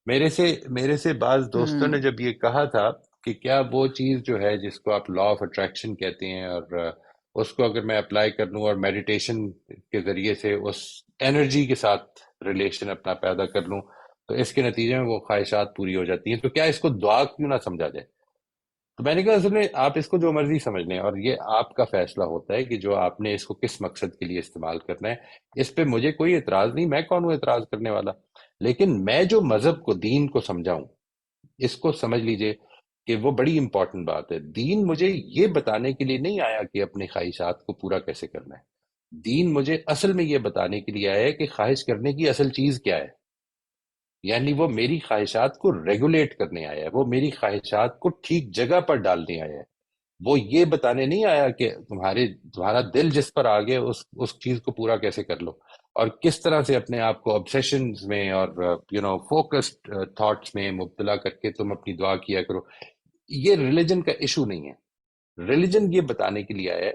میرے سے بعض دوستوں نے ہوں جب یہ کہا تھا کہ کیا وہ چیز جو ہے جس کو آپ لا آف اٹریکشن کہتے ہیں، اور اس کو اگر میں اپلائی کر لوں اور میڈیٹیشن کے ذریعے سے اس انرجی کے ساتھ ریلیشن اپنا پیدا کر لوں، تو اس کے نتیجے میں وہ خواہشات پوری ہو جاتی ہیں، تو کیا اس کو دعا کیوں نہ سمجھا جائے؟ تو میں نے کہا اصل میں آپ اس کو جو مرضی سمجھ لیں، اور یہ آپ کا فیصلہ ہوتا ہے کہ جو آپ نے اس کو کس مقصد کے لیے استعمال کرنا ہے، اس پہ مجھے کوئی اعتراض نہیں، میں کون ہوں اعتراض کرنے والا؟ لیکن میں جو مذہب کو، دین کو سمجھاؤں، اس کو سمجھ لیجئے کہ وہ بڑی امپورٹنٹ بات ہے۔ دین مجھے یہ بتانے کے لیے نہیں آیا کہ اپنی خواہشات کو پورا کیسے کرنا ہے، دین مجھے اصل میں یہ بتانے کے لیے آیا ہے کہ خواہش کرنے کی اصل چیز کیا ہے۔ یعنی وہ میری خواہشات کو ریگولیٹ کرنے آیا ہے، وہ میری خواہشات کو ٹھیک جگہ پر ڈالنے آیا ہے، وہ یہ بتانے نہیں آیا کہ تمہارا دل جس پر آ گیا اس چیز کو پورا کیسے کر لو، اور کس طرح سے اپنے آپ کو obsessions میں اور فوکسڈ تھاٹس میں مبتلا کر کے تم اپنی دعا کیا کرو۔ یہ ریلیجن کا ایشو نہیں ہے، ریلیجن یہ بتانے کے لیے آیا ہے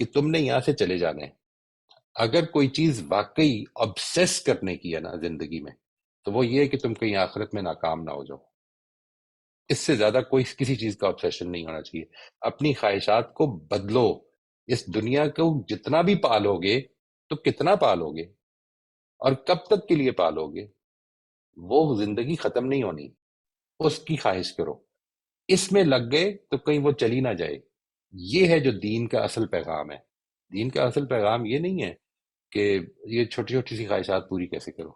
کہ تم نے یہاں سے چلے جانا ہے۔ اگر کوئی چیز واقعی obsess کرنے کی ہے نا زندگی میں، تو وہ یہ ہے کہ تم کہیں آخرت میں ناکام نہ ہو جاؤ۔ اس سے زیادہ کوئی کسی چیز کا obsession نہیں ہونا چاہیے۔ اپنی خواہشات کو بدلو، اس دنیا کو جتنا بھی پالو گے تو کتنا پالو گے اور کب تک کے لیے پالو گے؟ وہ زندگی ختم نہیں ہونی، اس کی خواہش کرو، اس میں لگ گئے تو کہیں وہ چلی نہ جائے۔ یہ ہے جو دین کا اصل پیغام ہے۔ دین کا اصل پیغام یہ نہیں ہے کہ یہ چھوٹی چھوٹی سی خواہشات پوری کیسے کرو۔